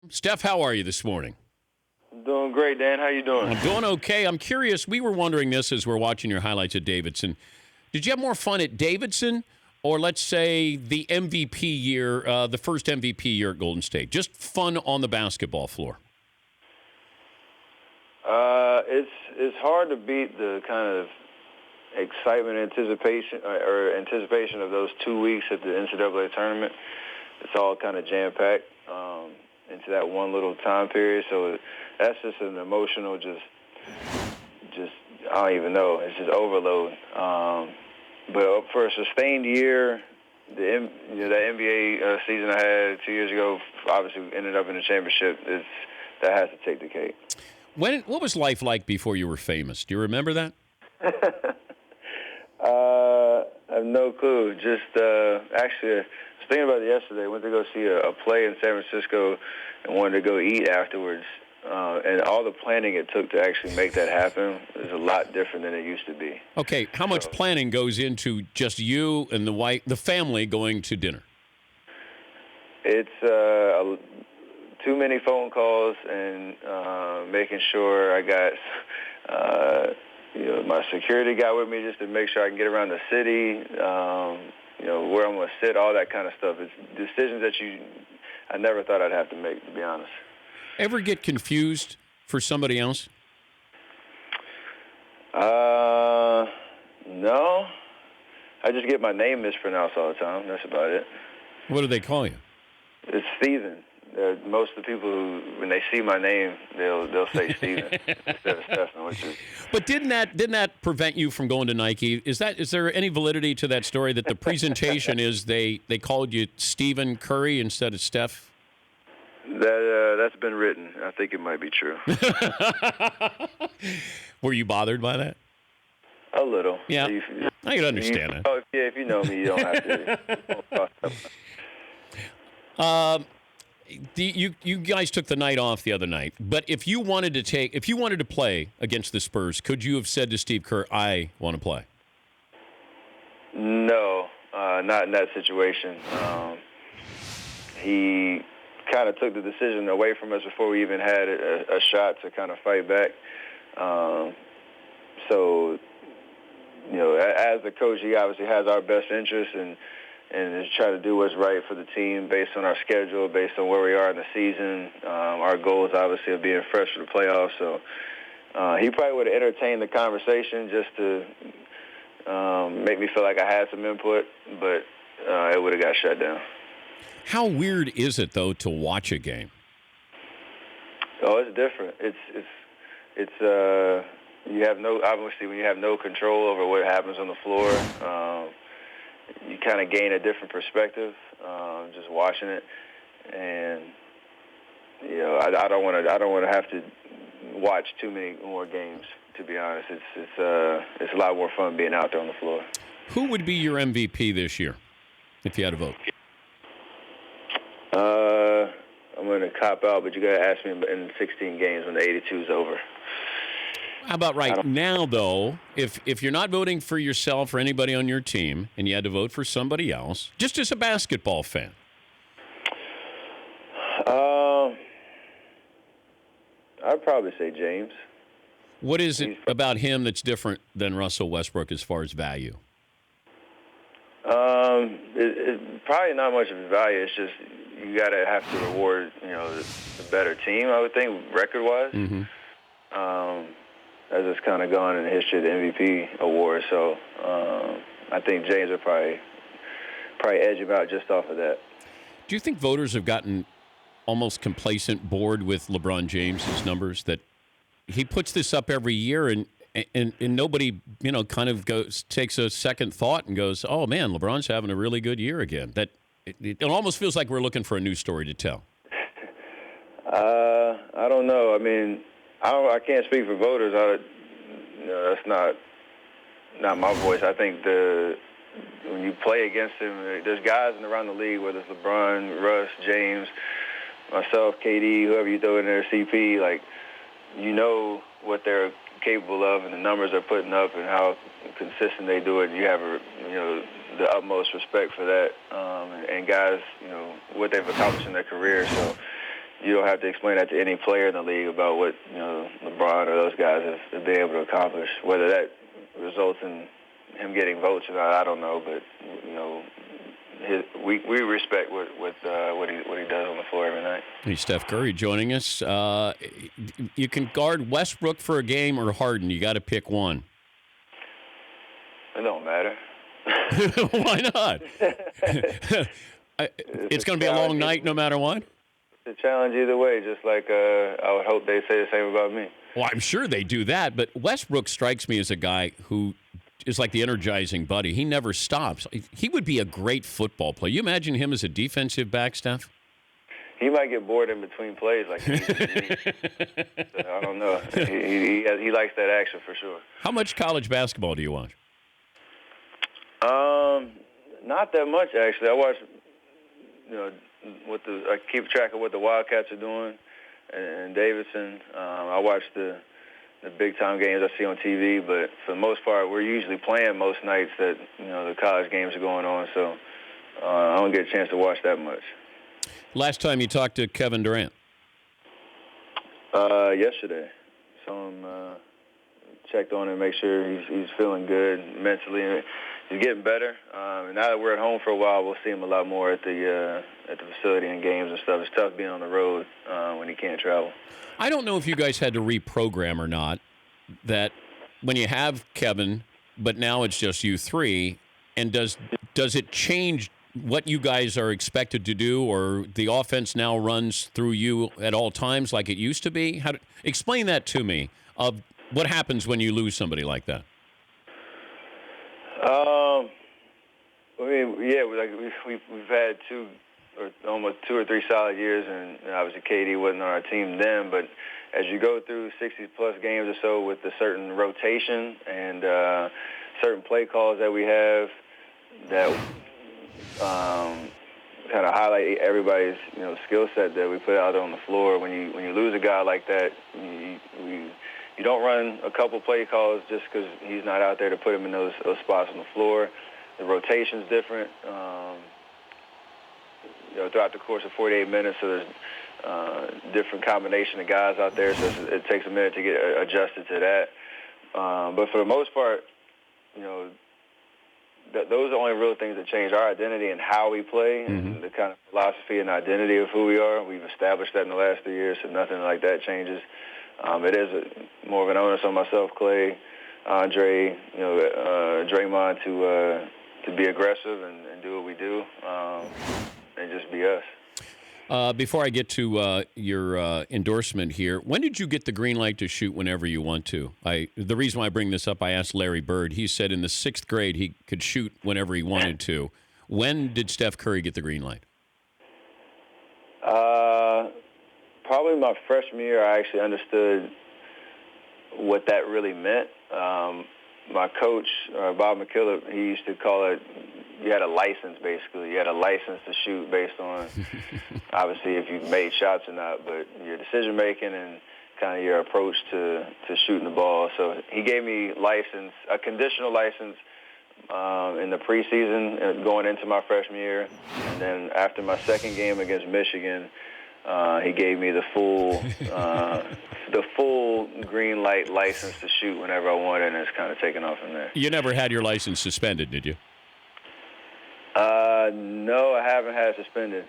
Steph, how are you this morning? Doing great, Dan. How you doing? I'm doing okay. I'm curious. We were wondering this as we're watching your highlights at Davidson. Did you have more fun at Davidson or, let's say, the MVP year, the first MVP year at Golden State? Just fun on the basketball floor. It's hard to beat the kind of excitement, anticipation of those 2 weeks at the NCAA tournament. It's all kind of jam-packed into that one little time period. So that's just an emotional, just I don't even know. It's just overload. But for a sustained year, that NBA season I had 2 years ago, obviously ended up in the championship. That has to take the cake. What was life like before you were famous? Do you remember that? I have no clue. Just actually, I was thinking about it yesterday. I went to go see a play in San Francisco and wanted to go eat afterwards. And all the planning it took to actually make that happen is a lot different than it used to be. Okay, how much planning goes into just you and the family going to dinner? It's too many phone calls and making sure I got my security guy with me just to make sure I can get around the city, where I'm going to sit, all that kind of stuff. It's decisions that I never thought I'd have to make, to be honest. Ever get confused for somebody else? No. I just get my name mispronounced all the time. That's about it. What do they call you? It's Steven. Most of the people who, when they see my name, they'll say Steven instead of Stephen, which is. But didn't that prevent you from going to Nike? Is there any validity to that story that the presentation is they called you Stephen Curry instead of Steph? That's been written. I think it might be true. Were you bothered by that? A little. Yeah, I can understand that. If you know me, you don't have to. You guys took the night off the other night, but if you wanted to play against the Spurs, could you have said to Steve Kerr, "I want to play"? No, not in that situation. He kind of took the decision away from us before we even had a shot to kind of fight back. So, as the coach, he obviously has our best interest and is trying to do what's right for the team based on our schedule, based on where we are in the season. Our goal is obviously of being fresh for the playoffs. So he probably would have entertained the conversation just to make me feel like I had some input, but it would have got shut down. How weird is it, though, to watch a game? Oh, it's different. It's you have obviously when you have no control over what happens on the floor, you kind of gain a different perspective just watching it, and I don't want to have to watch too many more games. To be honest, it's a lot more fun being out there on the floor. Who would be your MVP this year if you had a vote? I'm going to cop out, but you got to ask me in 16 games when the 82 is over. How about right now, though, if you're not voting for yourself or anybody on your team and you had to vote for somebody else, just as a basketball fan? I'd probably say James. What is it about him that's different than Russell Westbrook as far as value? It's probably not much of a value. It's just you got to have to reward, the better team, I would think, record-wise. Mm-hmm. As it's kind of gone in the history of the MVP award. So I think James would probably edge him out just off of that. Do you think voters have gotten almost complacent, bored with LeBron James's numbers, that he puts this up every year and nobody, kind of takes a second thought and goes, oh, man, LeBron's having a really good year again? That it almost feels like we're looking for a new story to tell. I don't know. I mean, I can't speak for voters. That's not my voice. I think when you play against him, there's guys around the league, whether it's LeBron, Russ, James, myself, KD, whoever you throw in there, CP, like, what they're capable of and the numbers they're putting up and how consistent they do it. You have the utmost respect for that, and guys, what they've accomplished in their career. So, you don't have to explain that to any player in the league about what LeBron or those guys have been able to accomplish. Whether that results in him getting votes or not, I don't know. But we respect what he does on the floor every night. Hey, Steph Curry joining us. You can guard Westbrook for a game or Harden. You got to pick one. It don't matter. Why not? It's going to be a long night no matter what. It's a challenge either way, just like I would hope they say the same about me. Well, I'm sure they do that, but Westbrook strikes me as a guy who is like the energizing buddy. He never stops. He would be a great football player. You imagine him as a defensive back, Steph? He might get bored in between plays. Like I don't know. He likes that action for sure. How much college basketball do you watch? Not that much actually. I watch, I keep track of what the Wildcats are doing, and Davidson. I watch the big time games I see on TV, but for the most part, we're usually playing most nights that the college games are going on, so I don't get a chance to watch that much. Last time you talked to Kevin Durant? Yesterday. So checked on him, make sure he's feeling good mentally. He's getting better. And now that we're at home for a while, we'll see him a lot more at the facility and games and stuff. It's tough being on the road when he can't travel. I don't know if you guys had to reprogram or not, that when you have Kevin, but now it's just you three, and does it change what you guys are expected to do, or the offense now runs through you at all times like it used to be? Explain that to me, of what happens when you lose somebody like that. We've had almost 2 or 3 solid years, and obviously KD wasn't on our team then, but as you go through 60-plus games or so with a certain rotation and certain play calls that we have that kind of highlight everybody's skill set that we put out on the floor, when you lose a guy like that, you don't run a couple play calls just because he's not out there to put him in those spots on the floor. The rotation's different. Throughout the course of 48 minutes, so there's different combination of guys out there, so it takes a minute to get adjusted to that. But for the most part, those are the only real things that change our identity and how we play, and the kind of philosophy and identity of who we are. We've established that in the last 3 years, so nothing like that changes. It is more of an onus on myself, Clay, Andre, Draymond to be aggressive and do what we do. And just be us. Before I get to your endorsement here, when did you get the green light to shoot whenever you want to? The reason why I bring this up, I asked Larry Bird. He said in the 6th grade he could shoot whenever he wanted to. When did Steph Curry get the green light? Probably my freshman year, I actually understood what that really meant. My coach, Bob McKillop, he used to call it, you had a license, basically. You had a license to shoot based on, obviously, if you've made shots or not, but your decision-making and kind of your approach to shooting the ball. So he gave me a conditional license in the preseason going into my freshman year. And then after my second game against Michigan, he gave me the full green light license to shoot whenever I wanted, and it's kind of taken off from there. You never had your license suspended, did you? No, I haven't had it suspended.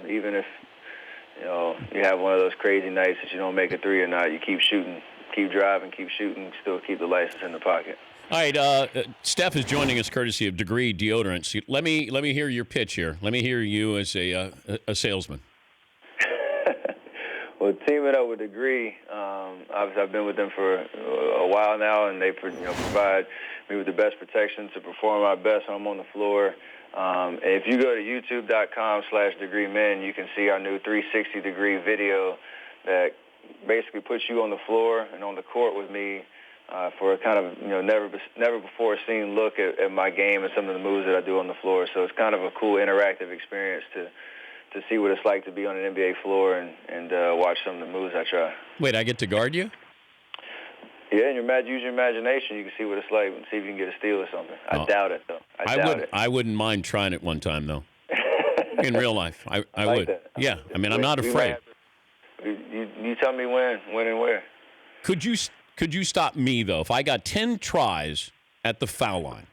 Even if you have one of those crazy nights that you don't make a three or not, you keep shooting, keep driving, keep shooting, still keep the license in the pocket. All right, Steph is joining us courtesy of Degree Deodorants. Let me hear your pitch here. Let me hear you as a salesman. Well, teaming up with Degree, obviously I've been with them for a while now, and they provide me with the best protection to perform my best when I'm on the floor. And if you go to youtube.com/DegreeMen, you can see our new 360-degree video that basically puts you on the floor and on the court with me for a kind of never before seen look at my game and some of the moves that I do on the floor. So it's kind of a cool interactive experience to see what it's like to be on an NBA floor and watch some of the moves I try. Wait, I get to guard you? Yeah, and use your imagination. You can see what it's like and see if you can get a steal or something. I doubt it, though. I wouldn't mind trying it one time, though. In real life, I like would. That. Yeah, I mean, I'm not afraid. You tell me when and where. Could you stop me, though, if I got 10 tries at the foul line?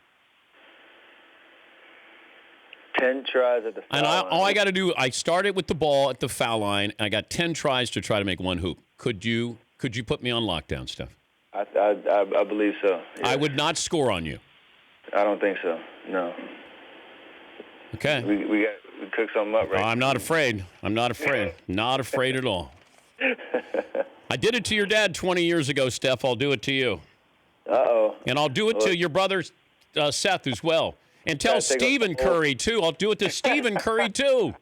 10 tries at the foul line. And all I got to do, I started with the ball at the foul line, and I got 10 tries to try to make one hoop. Could you put me on lockdown, Steph? I believe so. Yeah. I would not score on you. I don't think so. No. Okay. We cook something up, right? I'm not afraid. Not afraid at all. I did it to your dad 20 years ago, Steph. I'll do it to you. Uh-oh. And I'll do it to your brother, Seth, as well. And tell Stephen Curry, too. I'll do it to Stephen Curry, too.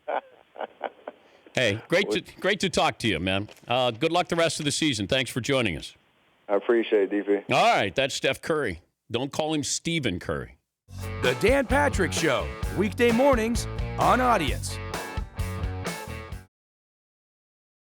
Hey, great to talk to you, man. Good luck the rest of the season. Thanks for joining us. I appreciate it, DP. All right, that's Steph Curry. Don't call him Stephen Curry. The Dan Patrick Show, weekday mornings on Audience.